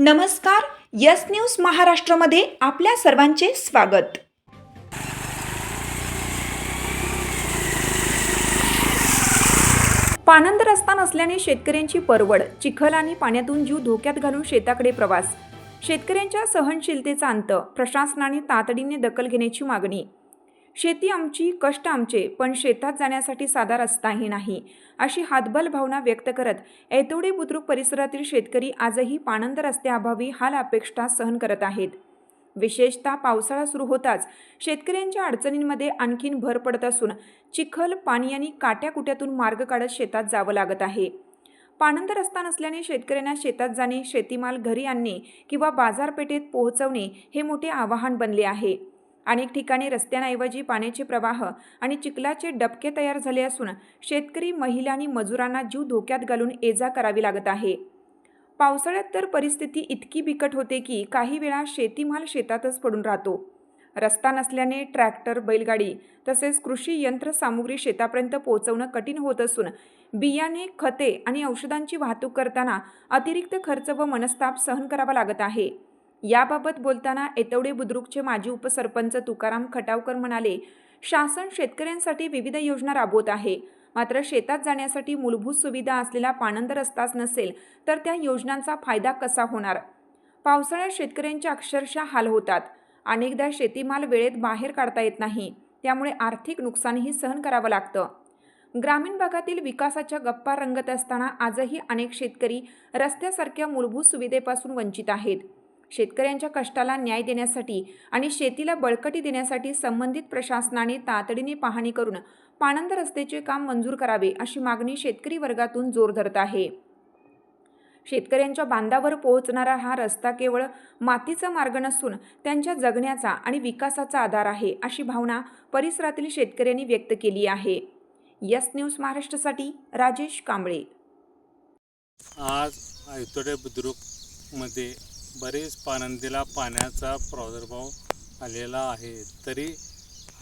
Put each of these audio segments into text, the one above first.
नमस्कार. Yes news महाराष्ट्रामध्ये आपल्या सर्वांचे स्वागत. पाणंद रस्ता नसल्याने शेतकऱ्यांची परवड, चिखल आणि पाण्यातून जीव धोक्यात घालून शेताकडे प्रवास. शेतकऱ्यांच्या सहनशीलतेचा अंत, प्रशासनाने तातडीने दखल घेण्याची मागणी. शेती आमची, कष्ट आमचे, पण शेतात जाण्यासाठी साधा रस्ताही नाही, अशी हातबल भावना व्यक्त करत ऐतवडे बुद्रुक परिसरातील शेतकरी आजही पाणंद रस्त्याअभावी हाल अपेक्षा सहन करत आहेत. विशेषतः पावसाळा सुरू होताच शेतकऱ्यांच्या अडचणींमध्ये आणखीन भर पडत असून चिखल, पाणी आणि काट्याकुट्यातून मार्ग काढत शेतात जावं लागत आहे. पाणंद रस्ता नसल्याने शेतकऱ्यांना शेतात जाणे, शेतीमाल घरी आणणे किंवा बाजारपेठेत पोहोचवणे हे मोठे आव्हान बनले आहे. अनेक ठिकाणी रस्त्यांऐवजी पाण्याचे प्रवाह आणि चिखलाचे डबके तयार झाले असून शेतकरी, महिला आणि मजुरांना जीव धोक्यात घालून ये-जा करावी लागत आहे. पावसाळ्यात तर परिस्थिती इतकी बिकट होते की काही वेळा शेतीमाल शेतातच पडून राहतो. रस्ता नसल्याने ट्रॅक्टर, बैलगाडी तसेच कृषी यंत्रसामुग्री शेतापर्यंत पोहोचवणं कठीण होत असून बियाणे, खते आणि औषधांची वाहतूक करताना अतिरिक्त खर्च व मनस्ताप सहन करावा लागत आहे. याबाबत बोलताना ऐतवडे बुद्रुकचे माजी उपसरपंच तुकाराम खटावकर म्हणाले, शासन शेतकऱ्यांसाठी विविध योजना राबवत आहे, मात्र शेतात जाण्यासाठी मूलभूत सुविधा असलेला पाणंद रस्ताच नसेल तर त्या योजनांचा फायदा कसा होणार. पावसाळ्यात शेतकऱ्यांचे अक्षरशः हाल होतात. अनेकदा शेतीमाल वेळेत बाहेर काढता येत नाही, त्यामुळे आर्थिक नुकसानही सहन करावं लागतं. ग्रामीण भागातील विकासाच्या गप्पा रंगत असताना आजही अनेक शेतकरी रस्त्यासारख्या मूलभूत सुविधेपासून वंचित आहेत. शेतकऱ्यांच्या कष्टाला न्याय देण्यासाठी आणि शेतीला बळकटी देण्यासाठी संबंधित प्रशासनाने तातडीने पाहणी करून पाणंद रस्त्याचे काम मंजूर करावे, अशी मागणी शेतकरी वर्गातून जोर धरत आहे. शेतकऱ्यांच्या बांधावर पोहोचणारा हा रस्ता केवळ मातीचा मार्ग नसून त्यांच्या जगण्याचा आणि विकासाचा आधार आहे, अशी भावना परिसरातील शेतकऱ्यांनी व्यक्त केली आहे. यस न्यूज महाराष्ट्रासाठी राजेश कांबळे. आज ऐतवडे बुद्रुकमध्ये बरेच पाणंदीला पाण्याचा प्रादुर्भाव आलेला आहे. तरी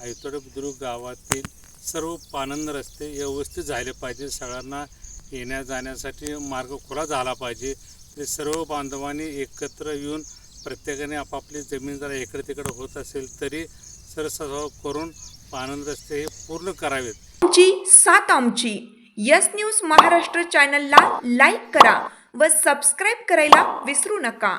ऐतवडे बुद्रुक गावातील सर्व पाणंद रस्ते व्यवस्थित झाले पाहिजे. सगळ्यांना येण्या जाण्यासाठी मार्ग खुला झाला पाहिजे. ते सर्व बांधवांनी एकत्र येऊन प्रत्येकाने आपापली जमीन जरा इकडे तिकडे होत असेल तरी सरसभाव करून पाणंद रस्ते हे पूर्ण करावेत. आमची साथ आमची. यस न्यूज महाराष्ट्र चॅनलला लाईक करा व सबस्क्राईब करायला विसरू नका.